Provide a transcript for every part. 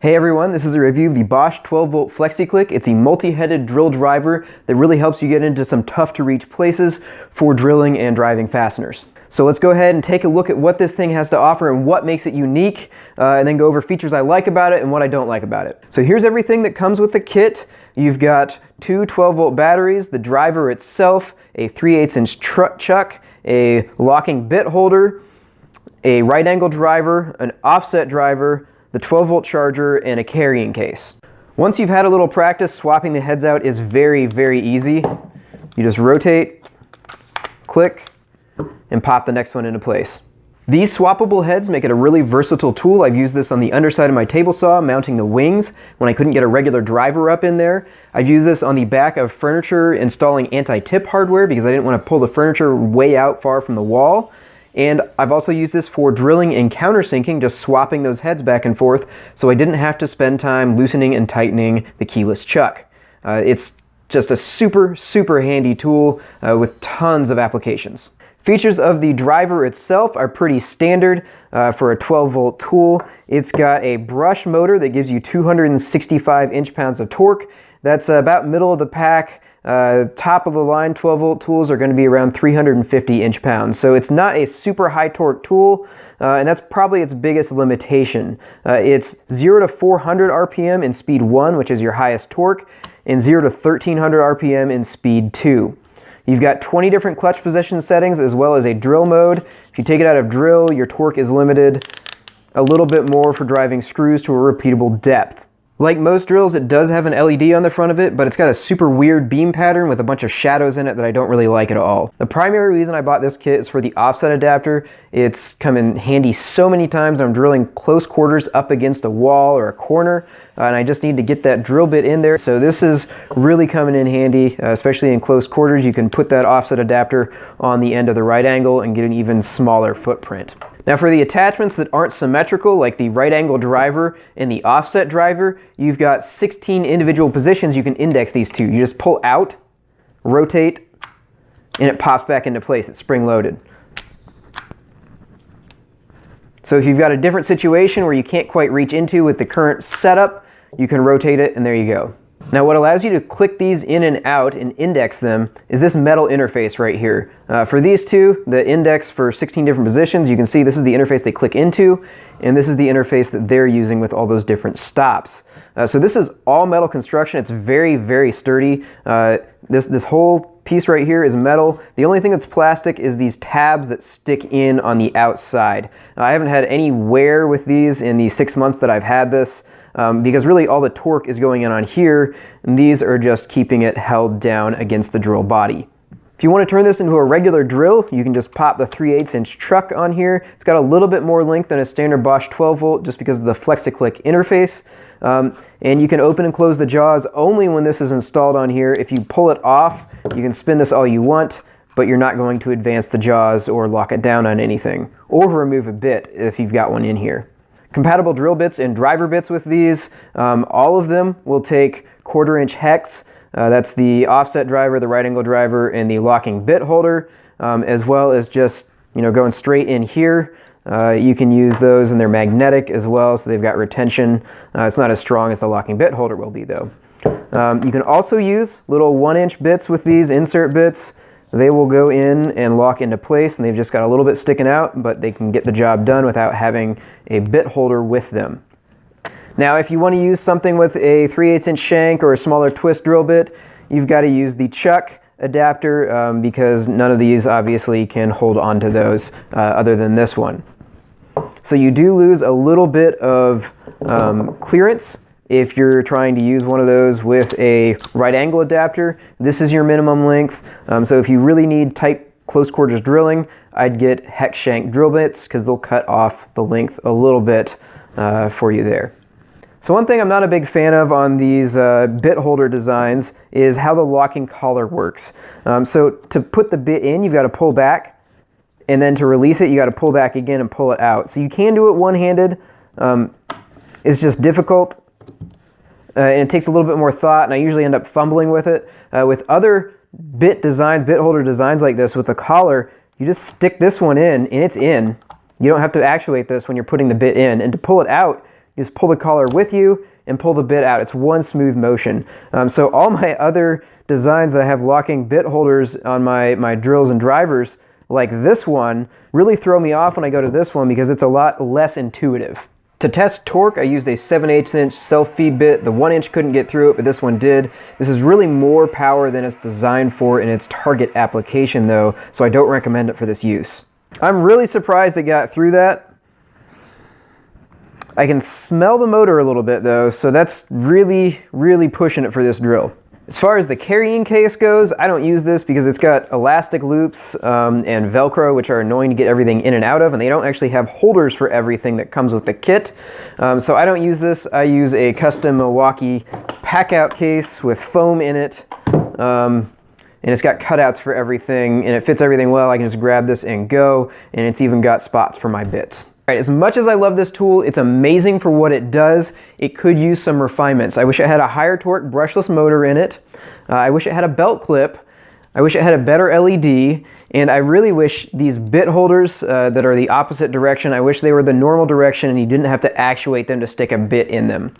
Hey everyone, this is a review of the Bosch 12V Flexiclick. It's a multi-headed drill driver that really helps you get into some tough to reach places for drilling and driving fasteners. So let's go ahead and take a look at what this thing has to offer and what makes it unique, and then go over features I like about it and what I don't like about it. So here's everything that comes with the kit. You've got two 12V batteries, the driver itself, a 3/8 inch chuck, a locking bit holder, a right angle driver, an offset driver, the 12V charger, and a carrying case. Once you've had a little practice, swapping the heads out is very, very easy. You just rotate, click, and pop the next one into place. These swappable heads make it a really versatile tool. I've used this on the underside of my table saw, mounting the wings when I couldn't get a regular driver up in there. I've used this on the back of furniture, installing anti-tip hardware because I didn't want to pull the furniture way out far from the wall. And I've also used this for drilling and countersinking, just swapping those heads back and forth, so I didn't have to spend time loosening and tightening the keyless chuck. It's just a super, super handy tool with tons of applications. Features of the driver itself are pretty standard for a 12V tool. It's got a brush motor that gives you 265 inch-pounds of torque. That's about middle of the pack. Top of the line 12V tools are going to be around 350 inch-pounds. So it's not a super high torque tool, and that's probably its biggest limitation. It's 0 to 400 RPM in speed 1, which is your highest torque, and 0 to 1300 RPM in speed 2. You've got 20 different clutch position settings as well as a drill mode. If you take it out of drill, your torque is limited a little bit more for driving screws to a repeatable depth. Like most drills, it does have an LED on the front of it, but it's got a super weird beam pattern with a bunch of shadows in it that I don't really like at all. The primary reason I bought this kit is for the offset adapter. It's come in handy so many times when I'm drilling close quarters up against a wall or a corner, and I just need to get that drill bit in there. So this is really coming in handy, especially in close quarters. You can put that offset adapter on the end of the right angle and get an even smaller footprint. Now for the attachments that aren't symmetrical, like the right angle driver and the offset driver, you've got 16 individual positions you can index these to. You just pull out, rotate, and it pops back into place. It's spring loaded. So if you've got a different situation where you can't quite reach into with the current setup, you can rotate it and there you go. Now what allows you to click these in and out and index them is this metal interface right here. For these two, the index for 16 different positions, you can see this is the interface they click into, and this is the interface that they're using with all those different stops. So this is all metal construction. It's very, very sturdy. This whole piece right here is metal. The only thing that's plastic is these tabs that stick in on the outside. I haven't had any wear with these in the 6 months that I've had this. Because really all the torque is going in on here, and these are just keeping it held down against the drill body. If you want to turn this into a regular drill, you can just pop the 3/8 inch chuck on here. It's got a little bit more length than a standard Bosch 12V just because of the Flexi-click interface. And you can open and close the jaws only when this is installed on here. If you pull it off, you can spin this all you want, but you're not going to advance the jaws or lock it down on anything, or remove a bit if you've got one in here. Compatible drill bits and driver bits with these, all of them will take 1/4 inch hex. That's the offset driver, the right angle driver, and the locking bit holder, as well as just going straight in here. You can use those, and they're magnetic as well, so they've got retention. It's not as strong as the locking bit holder will be though. You can also use little 1-inch bits with these insert bits. They will go in and lock into place, and they've just got a little bit sticking out, but they can get the job done without having a bit holder with them. Now if you want to use something with a 3/8 inch shank or a smaller twist drill bit, you've got to use the chuck adapter because none of these obviously can hold onto those other than this one. So you do lose a little bit of clearance if you're trying to use one of those with a right angle adapter. This is your minimum length. So if you really need tight close quarters drilling, I'd get hex shank drill bits because they'll cut off the length a little bit for you there. So one thing I'm not a big fan of on these bit holder designs is how the locking collar works. So to put the bit in, you've got to pull back, and then to release it, you got to pull back again and pull it out. So you can do it one-handed. It's just difficult. And it takes a little bit more thought, and I usually end up fumbling with it. With other bit holder designs like this with a collar, you just stick this one in, and it's in. You don't have to actuate this when you're putting the bit in. And to pull it out, You just pull the collar with you and pull the bit out. It's one smooth motion. So all my other designs that I have locking bit holders on my drills and drivers, like this one, really throw me off when I go to this one because it's a lot less intuitive. To test torque, I used a 7/8" self-feed bit. The 1" couldn't get through it, but this one did. This is really more power than it's designed for in its target application though, so I don't recommend it for this use. I'm really surprised it got through that. I can smell the motor a little bit though, so that's really, really pushing it for this drill. As far as the carrying case goes, I don't use this because it's got elastic loops and Velcro, which are annoying to get everything in and out of, and they don't actually have holders for everything that comes with the kit. So I don't use this. I use a custom Milwaukee pack-out case with foam in it, and it's got cutouts for everything, and it fits everything well. I can just grab this and go, and it's even got spots for my bits. As much as I love this tool, it's amazing for what it does. It could use some refinements. I wish it had a higher torque brushless motor in it. I wish it had a belt clip. I wish it had a better LED. And I really wish these bit holders that are the opposite direction, I wish they were the normal direction and you didn't have to actuate them to stick a bit in them.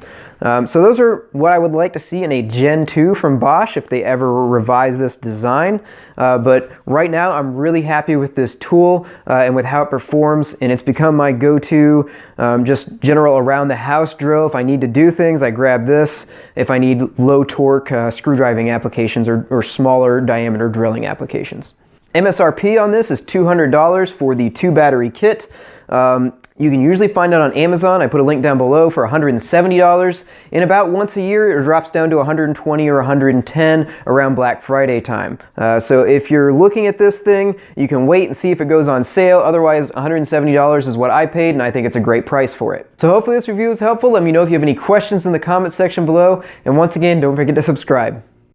So those are what I would like to see in a Gen 2 from Bosch if they ever revise this design. But right now I'm really happy with this tool and with how it performs, and it's become my go-to just general around the house drill. If I need to do things, I grab this. If I need low torque screwdriving applications or smaller diameter drilling applications. MSRP on this is $200 for the 2-battery kit. You can usually find it on Amazon. I put a link down below for $170. And about once a year, it drops down to $120 or $110 around Black Friday time. So if you're looking at this thing, you can wait and see if it goes on sale. Otherwise, $170 is what I paid, and I think it's a great price for it. So hopefully this review was helpful. Let me know if you have any questions in the comment section below. And once again, don't forget to subscribe.